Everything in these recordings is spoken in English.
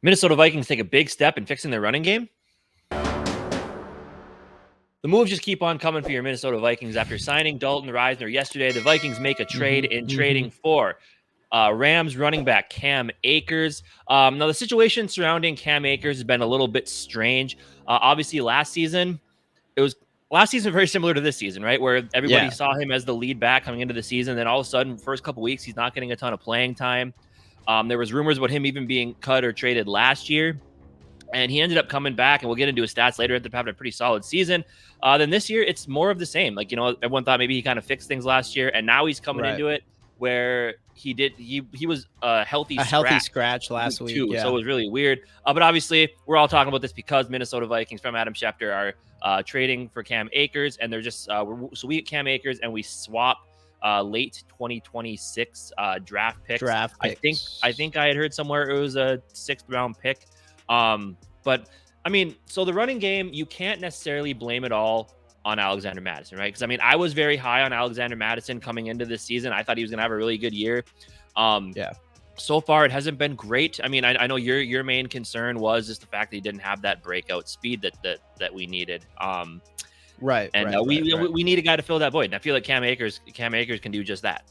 Minnesota Vikings take a big step in fixing their running game. The moves just keep on coming for your Minnesota Vikings. After signing Dalton Risner yesterday, the Vikings make a trade in trading for Rams running back Cam Akers. Now, the situation surrounding Cam Akers has been a little bit strange. Obviously, last season very similar to this season, right? Where everybody saw him as the lead back coming into the season. Then all of a sudden, first couple weeks, he's not getting a ton of playing time. There was rumors about him even being cut or traded last year. And he ended up coming back, and we'll get into his stats later. Ended up having a pretty solid season. Then this year, it's more of the same. Like, everyone thought maybe he kind of fixed things last year, and now he's coming into it where he was a healthy scratch last week too. So it was really weird. But obviously, we're all talking about this because Minnesota Vikings from Adam Schefter are trading for Cam Akers, and they're just so we get Cam Akers and we swap late 2026 draft picks. I think I had heard somewhere it was a 6th round pick. But I mean, so the running game, you can't necessarily blame it all on Alexander Mattison, right? Because I mean, I was very high on Alexander Mattison coming into this season. I thought he was going to have a really good year. So far, it hasn't been great. I mean, I know your main concern was just the fact that he didn't have that breakout speed that we needed. We need a guy to fill that void, and I feel like Cam Akers can do just that.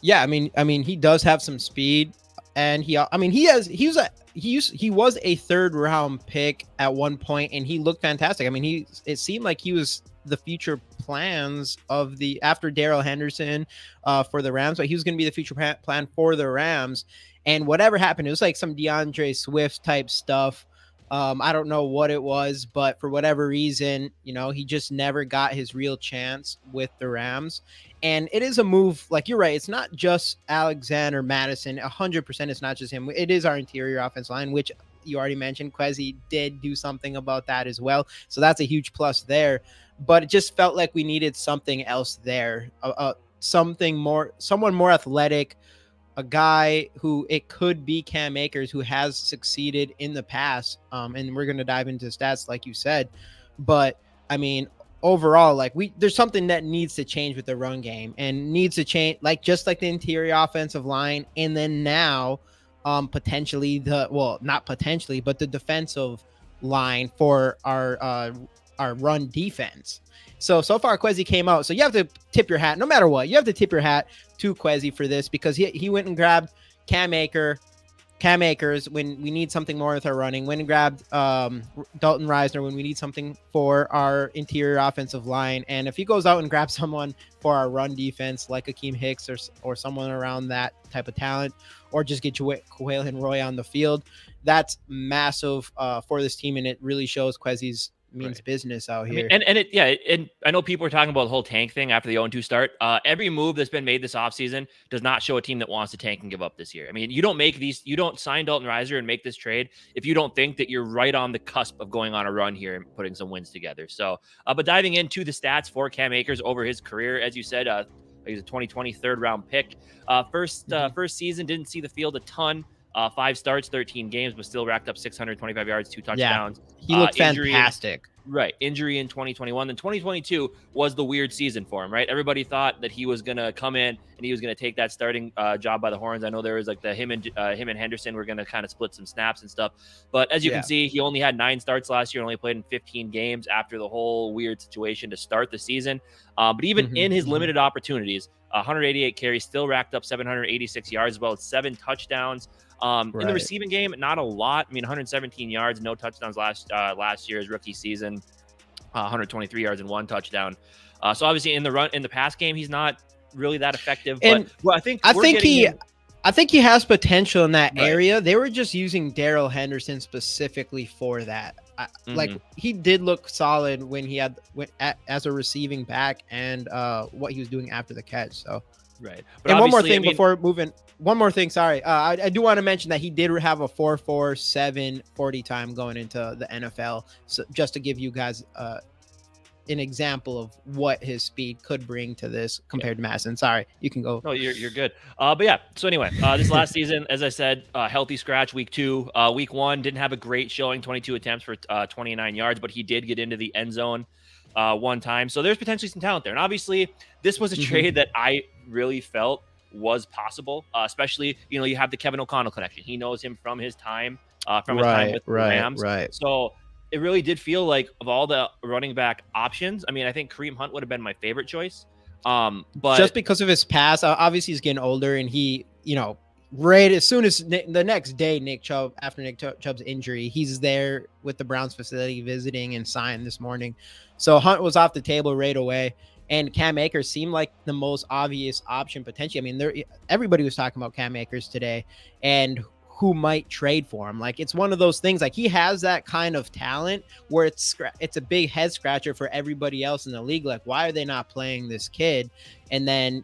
Yeah, I mean, he does have some speed, and he was a 3rd round pick at one point, and he looked fantastic. I mean, it seemed like he was the future plans of after Darrell Henderson for the Rams, but he was going to be the future plan for the Rams. And whatever happened, it was like some DeAndre Swift type stuff. I don't know what it was, but for whatever reason, he just never got his real chance with the Rams. And it is a move, like you're right, it's not just Alexander Mattison. 100% it's not just him. It is our interior offense line, which you already mentioned. Kwesi did do something about that as well. So that's a huge plus there. But it just felt like we needed something else there. Someone more athletic, a guy who it could be Cam Akers, who has succeeded in the past. And we're going to dive into stats like you said. But I mean, overall, there's something that needs to change with the run game and needs to change, just like the interior offensive line. And then now, potentially not potentially, but the defensive line for our run defense. So far Kwesi came out. So you have to tip your hat, no matter what. You have to tip your hat to Kwesi for this, because he went and grabbed Cam Akers when we need something more with our running. Went and grabbed Dalton Risner when we need something for our interior offensive line. And if he goes out and grabs someone for our run defense, like Akeem Hicks or someone around that type of talent, or just get Quail Roy on the field, that's massive for this team, and it really shows Kwesi's means business out here. I mean, and I know people are talking about the whole tank thing after the 0-2 start. Every move that's been made this offseason does not show a team that wants to tank and give up this year. I mean, you don't sign Dalton Risner and make this trade if you don't think that you're right on the cusp of going on a run here and putting some wins together. So, but diving into the stats for Cam Akers over his career, as you said, he's a 2020 3rd round pick. First season, didn't see the field a ton. 5 starts, 13 games, but still racked up 625 yards, 2 touchdowns. He looked fantastic. Injury in 2021. Then 2022 was the weird season for him, right? Everybody thought that he was going to come in and he was going to take that starting job by the horns. I know there was him and Henderson were going to kind of split some snaps and stuff. But as you can see, he only had 9 starts last year, only played in 15 games after the whole weird situation to start the season. But even in his limited opportunities, 188 carries, still racked up 786 yards, as well as 7 touchdowns. In the receiving game, not a lot. I mean, 117 yards, no touchdowns last year's rookie season, 123 yards and 1 touchdown. So obviously in the pass game, he's not really that effective. And I think he has potential in that area. They were just using Darrell Henderson specifically for that. Like, he did look solid when he as a receiving back, and what he was doing after the catch. So but and one more thing before moving. One more thing, sorry. I do want to mention that he did have a 4.47 40 time going into the NFL. So just to give you guys an example of what his speed could bring to this compared to Madison. Sorry, you can go. No, you're good. But yeah. So anyway, this last season, as I said, healthy scratch week 2. Week 1 didn't have a great showing, 22 attempts for 29 yards, but he did get into the end zone one time. So there's potentially some talent there. And obviously, this was a trade that I really felt was possible, especially, you have the Kevin O'Connell connection. He knows him from his time from his time with the Right. Rams. So it really did feel like of all the running back options, I mean, I think Kareem Hunt would have been my favorite choice. But just because of his past, obviously he's getting older, and he, right as soon as the next day, after Nick Chubb's injury, he's there with the Browns facility visiting and signed this morning. So Hunt was off the table right away. And Cam Akers seemed like the most obvious option potentially. I mean, everybody was talking about Cam Akers today and who might trade for him. Like, it's one of those things, like, he has that kind of talent where it's a big head scratcher for everybody else in the league. Like, why are they not playing this kid? And then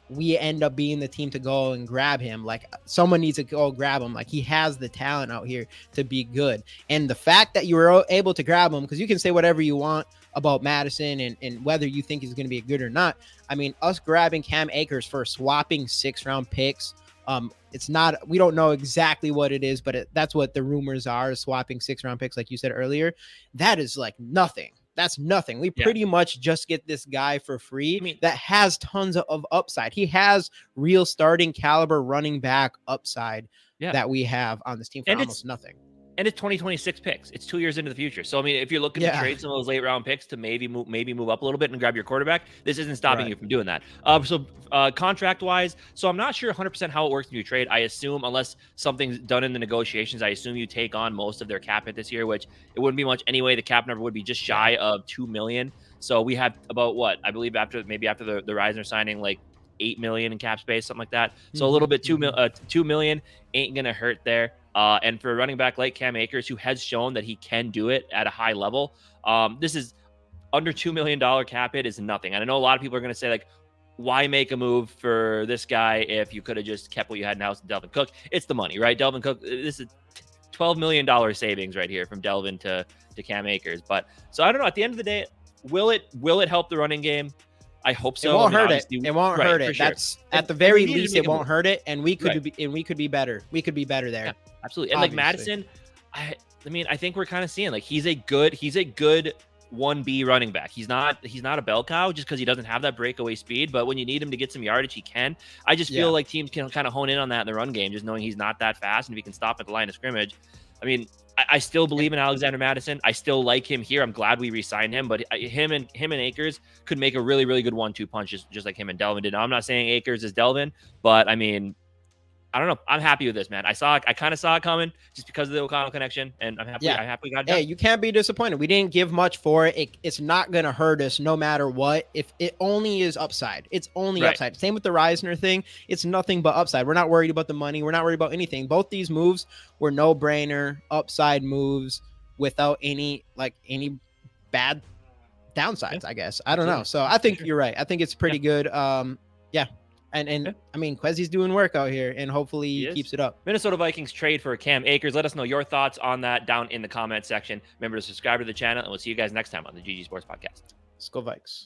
we end up being the team to go and grab him. Like, someone needs to go grab him. Like, he has the talent out here to be good. And the fact that you were able to grab him, because you can say whatever you want about Madison and whether you think he's going to be good or not. I mean, us grabbing Cam Akers for swapping 6th-round picks, it's not, we don't know exactly what it is, but that's what the rumors are, swapping 6th-round picks, like you said earlier. That is like nothing. That's nothing. We pretty much just get this guy for free that has tons of upside. He has real starting caliber running back upside that we have on this team for almost nothing. And it's 2026 picks. It's 2 years into the future. So, I mean, if you're looking to trade some of those late round picks to maybe move up a little bit and grab your quarterback, this isn't stopping you from doing that. So contract wise, so I'm not sure 100% how it works when you trade. I assume, unless something's done in the negotiations, I assume you take on most of their cap hit this year, which it wouldn't be much anyway. The cap number would be just shy of $2 million. So we have about what I believe after the Reisner signing, like $8 million in cap space, something like that. So a little bit, $2 million ain't gonna hurt there. And for a running back like Cam Akers, who has shown that he can do it at a high level, this is under $2 million cap hit is nothing. And I know a lot of people are going to say, like, why make a move for this guy if you could have just kept what you had in house with Delvin Cook? It's the money, right? Delvin Cook, this is $12 million savings right here from Delvin to Cam Akers. But so I don't know. At the end of the day, will it help the running game? I hope so. It won't hurt it. It won't hurt it. Sure. That's at the very least, it won't hurt it. And we could be better. We could be better there. Yeah, absolutely. And like Madison, I mean, I think we're kind of seeing like he's a good 1B running back. He's not a bell cow just because he doesn't have that breakaway speed. But when you need him to get some yardage, he can. I just feel like teams can kind of hone in on that in the run game, just knowing he's not that fast, and if he can stop at the line of scrimmage. I mean, I still believe in Alexander Madison. I still like him here. I'm glad we re-signed him, but him and Akers could make a really, really good 1-2 punch, just like him and Delvin did. Now, I'm not saying Akers is Delvin, but I mean, I don't know. I'm happy with this, man. I kind of saw it coming just because of the O'Connell connection, and I'm happy. Yeah. I'm happy we got it done. Hey, you can't be disappointed. We didn't give much for it. It's not going to hurt us no matter what. If it only is upside, it's only upside. Same with the Reisner thing. It's nothing but upside. We're not worried about the money. We're not worried about anything. Both these moves were no-brainer upside moves without any bad downsides, I guess. I don't know. So I think you're right. I think it's pretty good. And I mean, Quezzy's doing work out here, and hopefully he keeps it up. Minnesota Vikings trade for Cam Akers. Let us know your thoughts on that down in the comment section. Remember to subscribe to the channel, and we'll see you guys next time on the GG Sports Podcast. Skol Vikes.